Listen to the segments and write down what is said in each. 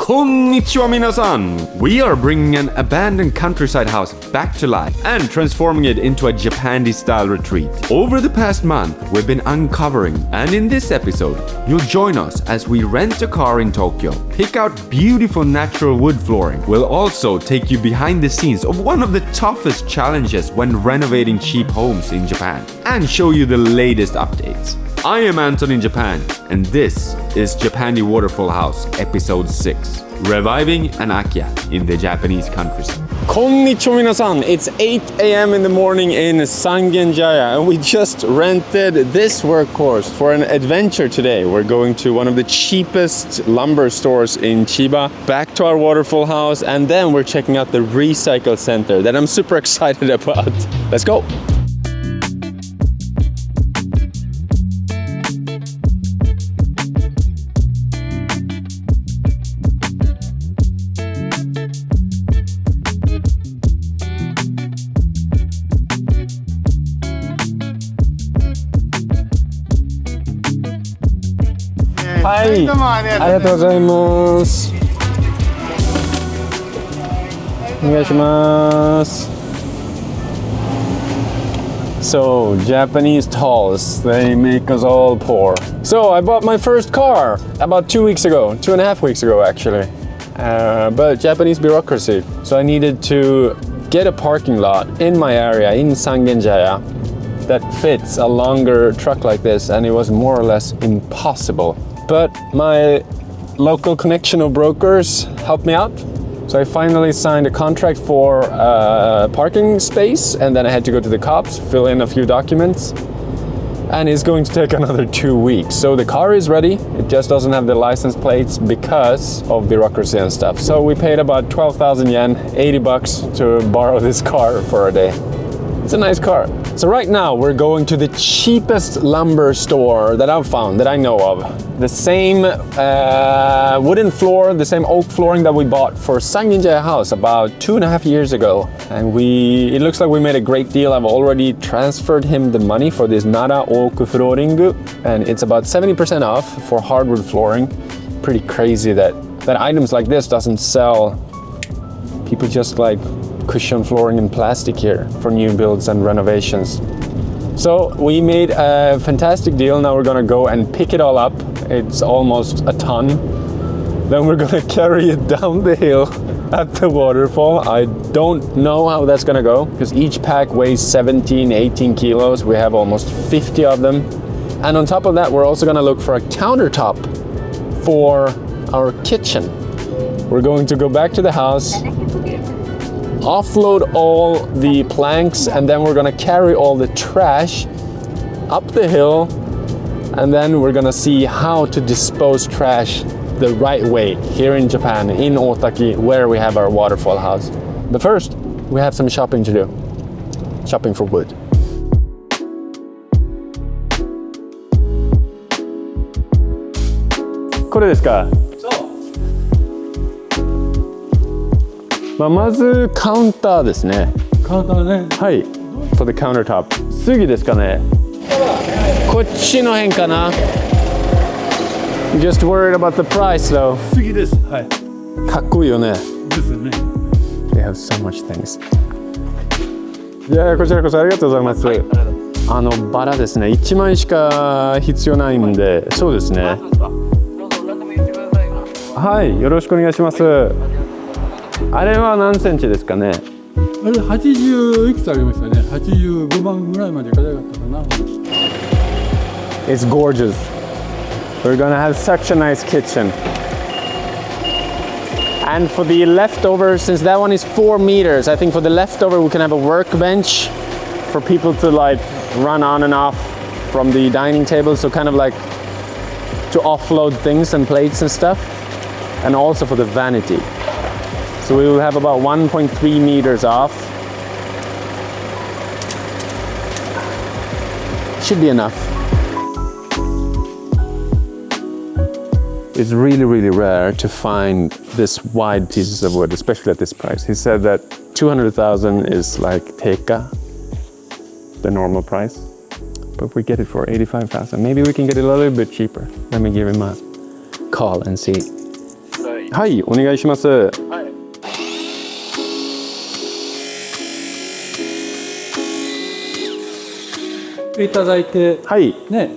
Konnichiwa minasan! We are bringing an abandoned countryside house back to life and transforming it into a Japandi-style retreat. Over the past month, we've been uncovering, and in this episode, you'll join us as we rent a car in Tokyo, pick out beautiful natural wood flooring. We'll also take you behind the scenes of one of the toughest challenges when renovating cheap homes in Japan, and show you the latest updates. I am Anton in Japan, and this is Japandi Waterfall House, Episode 6, Reviving an Akiya in the Japanese countryside. Konnichiwa minasan! It's 8 a.m. in the morning in Sangenjaya, and we just rented this workhorse for an adventure today. We're going to one of the cheapest lumber stores in Chiba, back to our waterfall house, and then we're checking out the recycle center that I'm super excited about. Let's go! Hi, ありがとうございます。お願いします。So, Japanese tolls, they make us all poor. So, I bought my first car about 2 weeks ago, 2.5 weeks ago actually. But Japanese bureaucracy. So I needed to get a parking lot in my area, in Sangenjaya, that fits a longer truck like this, and it was more or less impossible. But my local connection of brokers helped me out. So I finally signed a contract for a parking space, and then I had to go to the cops, fill in a few documents, and it's going to take another 2 weeks. So the car is ready, it just doesn't have the license plates because of bureaucracy and stuff. So we paid about 12,000 yen, 80 bucks to borrow this car for a day. It's a nice car. So right now we're going to the cheapest lumber store that I've found, that I know of. The same wooden floor, the same oak flooring that we bought for Sangenjaya house about 2.5 years ago. And it looks like we made a great deal. I've already transferred him the money for this Nara oak flooring, and it's about 70% off for hardwood flooring. Pretty crazy that items like this doesn't sell. People just like cushion flooring and plastic here for new builds and renovations. So we made a fantastic deal. Now we're gonna go and pick it all up. It's almost a ton. Then we're gonna carry it down the hill at the waterfall. I don't know how that's gonna go because each pack weighs 17, 18 kilos. We have almost 50 of them. And on top of that, we're also gonna look for a countertop for our kitchen. We're going to go back to the house, offload all the planks, and then we're gonna carry all the trash up the hill, and then we're gonna see how to dispose trash the right way here in Japan, in Otaki, where we have our waterfall house. But first, we have some shopping to do. Shopping for wood. Kore desu ka? まずカウンターですね。カウンターね。はい。For the countertop。次ですかね。こっちの辺かな。Just worried about the price though。次です。はい。かっこいいよね。ですね。They have so much things。いやこちらこそありがとうございます。バラですね。1枚しか必要ないんで、そうですね。はい、よろしくお願いします。あれは何センチですかね。あれ80いくつありましたね。85番ぐらいまでかかったかな。It's gorgeous. We're gonna have such a nice kitchen. And for the leftover, since that one is 4 meters, I think for the leftover we can have a workbench for people to like run on and off from the dining table. So kind of like to offload things and plates and stuff. And also for the vanity. So we will have about 1.3 meters off. Should be enough. It's really, really rare to find this wide pieces of wood, especially at this price. He said that 200,000 is like teka, the normal price. But if we get it for 85,000, maybe we can get it a little bit cheaper. Let me give him a call and see. はい、お願いします。はい。いただいて、はい。ね。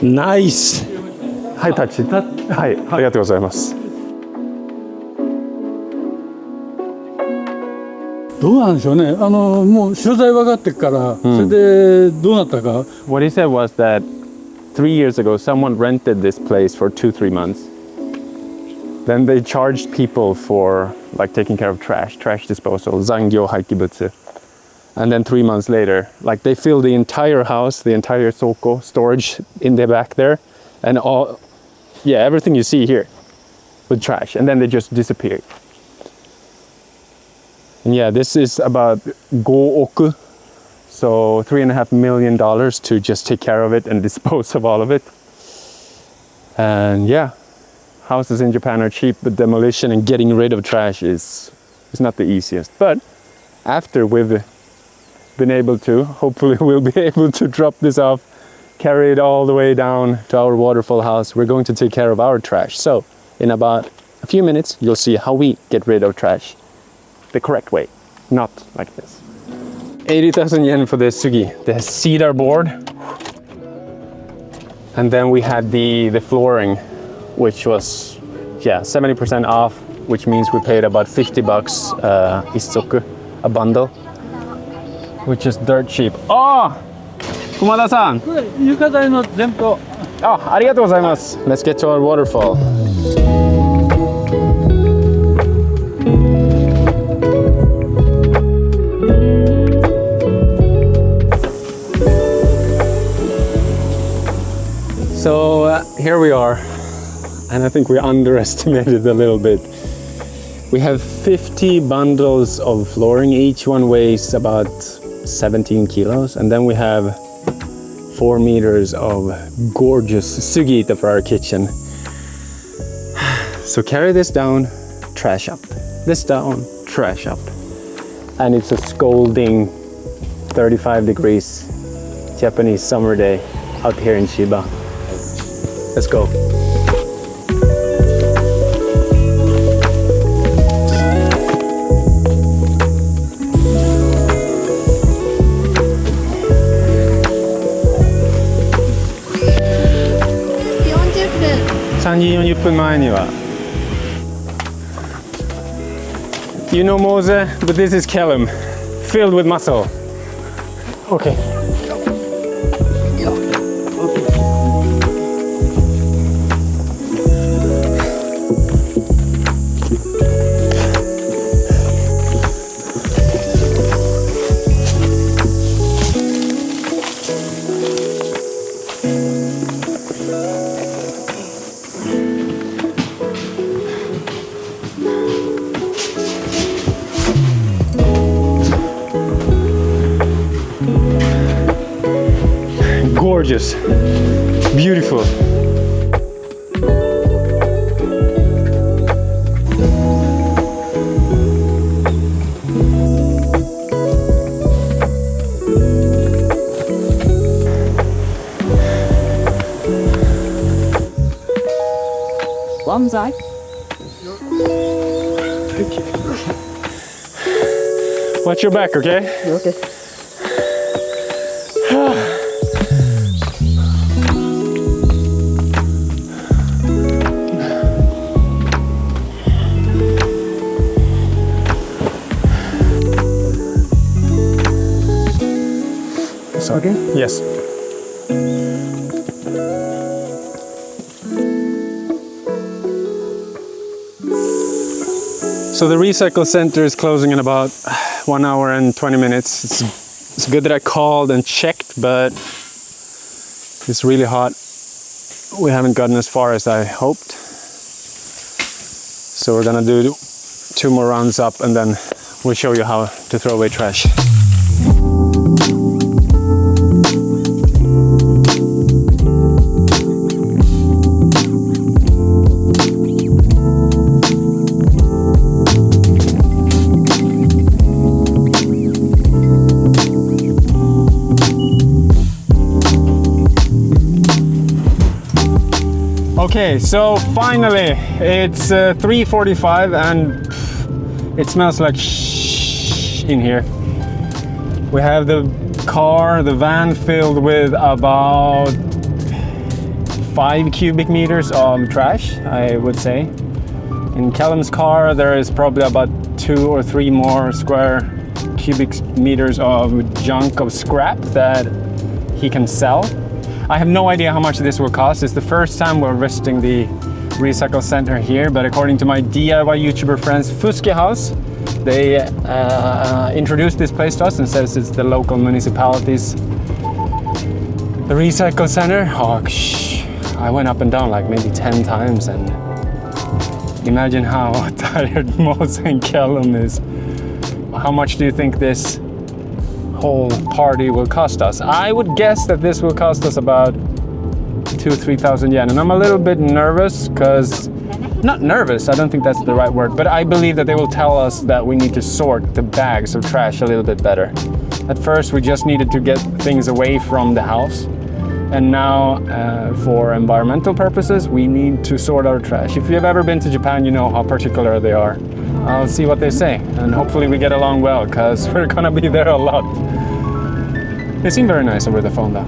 ナイス。はい、タッチ。はい、ありがとうございます。どうなんでしょうね。もう所在分かってから、それでどうなったか。What he said was that 3 years ago, someone rented this place for 2-3 months. Then they charged people for like taking care of trash disposal, zangyo haikibutsu. And then 3 months later, like they filled the entire house, the entire soko storage in the back there, and all, yeah, everything you see here with trash. And then they just disappeared. And yeah, this is about go-oku. So $3.5 million to just take care of it and dispose of all of it. And yeah, houses in Japan are cheap, but demolition and getting rid of trash is not the easiest. But after we've been able to, hopefully we'll be able to drop this off, carry it all the way down to our Waterfall house. We're going to take care of our trash. So in about a few minutes, you'll see how we get rid of trash the correct way, not like this. 80,000 yen for the sugi, the cedar board. And then we had the flooring, which was, yeah, 70% off, which means we paid about $50 isoku, a bundle, which is dirt cheap. Oh! Kumada-san! これ床材の全部。Oh, ありがとうございます. Let's get to our waterfall. So here we are, and I think we underestimated a little bit. We have 50 bundles of flooring, each one weighs about 17 kilos, and then we have 4 meters of gorgeous sugita for our kitchen. So carry this down, trash up. This down, trash up. And it's a scalding 35 degrees Japanese summer day out here in Chiba. Let's go. You know Mose, but this is Kellum, filled with muscle. Okay. Gorgeous, beautiful. One side. Watch your back, okay? Okay. Okay? Yes. So the recycle center is closing in about 1 hour and 20 minutes. It's good that I called and checked, but it's really hot. We haven't gotten as far as I hoped. So we're gonna do 2 more rounds up and then we'll show you how to throw away trash. Okay, so finally it's 3:45 and it smells like in here. We have the van filled with about 5 cubic meters of trash, I would say. In Callum's car, there is probably about 2 or 3 more square cubic meters of junk, of scrap that he can sell. I have no idea how much this will cost. It's the first time we're visiting the recycle center here, but according to my DIY YouTuber friends, Fuski House, they introduced this place to us and says it's the local municipality's recycle center. Oh, I went up and down like maybe 10 times, and imagine how tired Mose and Callum is. How much do you think this whole party will cost us? I would guess that this will cost us about 2,000-3,000 yen, and I'm a little bit nervous because, not nervous, I don't think that's the right word, but I believe that they will tell us that we need to sort the bags of trash a little bit better. At first we just needed to get things away from the house, and now for environmental purposes we need to sort our trash. If you've ever been to Japan, you know how particular they are. I'll see what they say, and hopefully we get along well, because we're gonna be there a lot. They seem very nice over the phone though.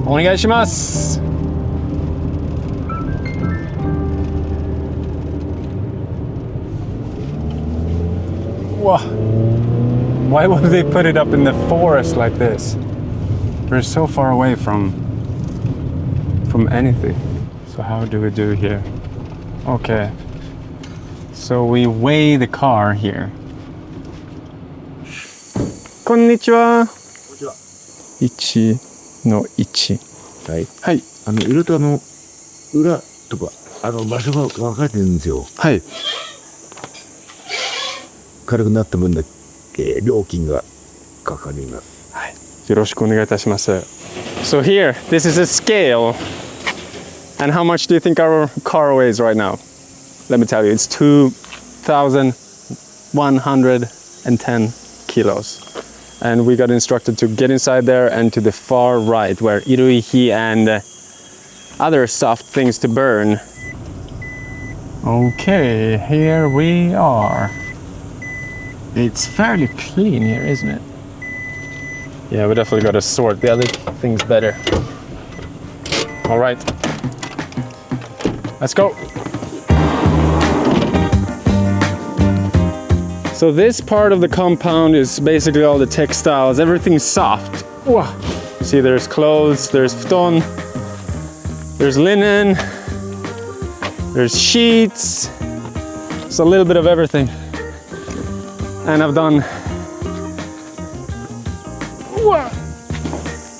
Onegaishimasu! Whoa. Why would they put it up in the forest like this? We're so far away from anything. So how do we do here? Okay. So we weigh the car here. Konnichiwa. 1-1。はい。はい。色と裏とか、場所が分かれてるんですよ。はい。軽くなった分だけ料金がかかります。はい。よろしくお願いいたします。So here, this is a scale. And how much do you think our car weighs right now? Let me tell you, it's 2,110 kilos. And we got instructed to get inside there and to the far right where iruihi and other soft things to burn. Okay, here we are. It's fairly clean here, isn't it? Yeah, we definitely got to sort the other things better. All right, let's go. So this part of the compound is basically all the textiles, everything's soft. Whoa. See, there's clothes, there's futon, there's linen, there's sheets. It's a little bit of everything. And I've done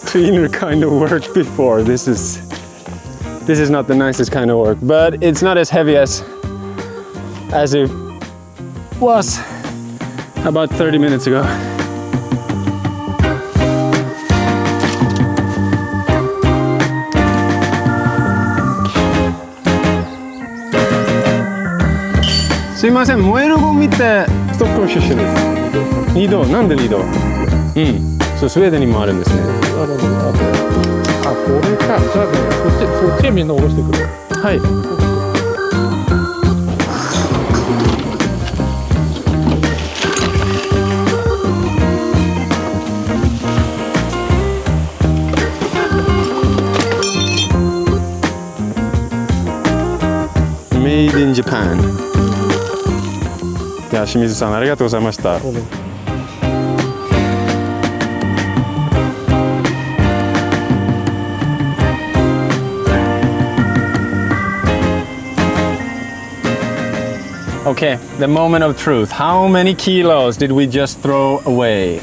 cleaner kind of work before. This is not the nicest kind of work, but it's not as heavy as it was about 30 minutes ago. Sumimasen, 燃えるゴミってストックン出身です。2度、なんで2度？うん、そう、スウェーデンにもあるんですね。これか、じゃあね、そっちへみんな下ろしてくる。はい。Made in Japan. いや、清水さんありがとうございました。Okay, the moment of truth. How many kilos did we just throw away?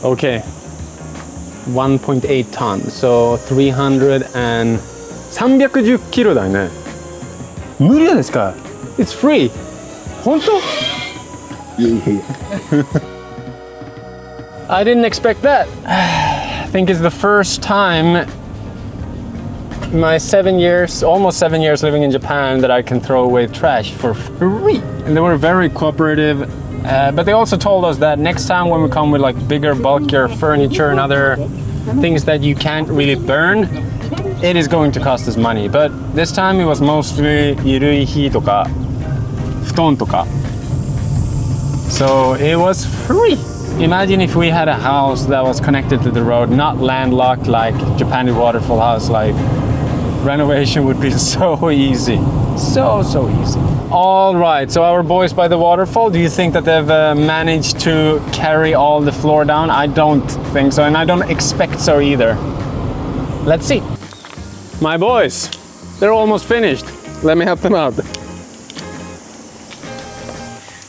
Okay, 1.8 tons. So 310キロだよね。無理ですか？ It's free. 本当？ I didn't expect that. I think it's the first time my almost 7 years living in Japan that I can throw away trash for free. And they were very cooperative. But they also told us that next time when we come with like bigger, bulkier furniture and other things that you can't really burn, it is going to cost us money. But this time it was mostly ゆるい日とか布団とか. So it was free. Imagine if we had a house that was connected to the road, not landlocked like Japandi Waterfall house. Like renovation would be so easy. So easy. All right, so our boys by the waterfall, do you think that they've managed to carry all the floor down? I don't think so, and I don't expect so either. Let's see. My boys, they're almost finished. Let me help them out.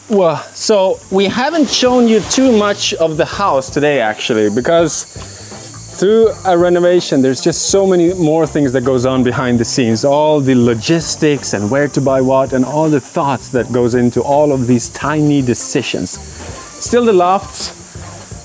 Well, so we haven't shown you too much of the house today actually, because through a renovation, there's just so many more things that goes on behind the scenes. All the logistics and where to buy what and all the thoughts that goes into all of these tiny decisions. Still the lofts,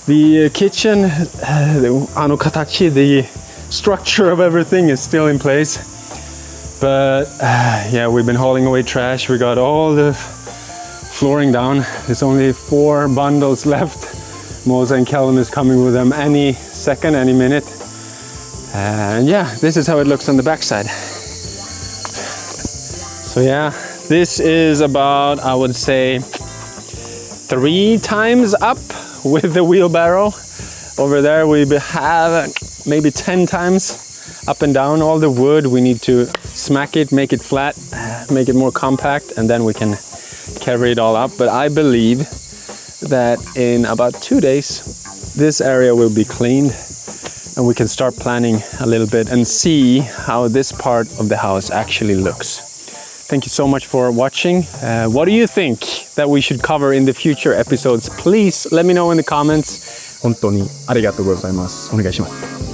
the kitchen, the structure of everything is still in place. But yeah, we've been hauling away trash. We got all the flooring down. There's only 4 bundles left. Moza and Callum is coming with them any second, any minute. And yeah, this is how it looks on the backside. So yeah, this is about, I would say, 3 times up with the wheelbarrow. Over there we have maybe 10 times up and down. All the wood, we need to smack it, make it flat, make it more compact, and then we can carry it all up. But I believe that in about 2 days this area will be cleaned and we can start planning a little bit and see how this part of the house actually looks. Thank you so much for watching. What do you think that we should cover in the future episodes? Please let me know in the comments. 本当にありがとうございます。お願いします。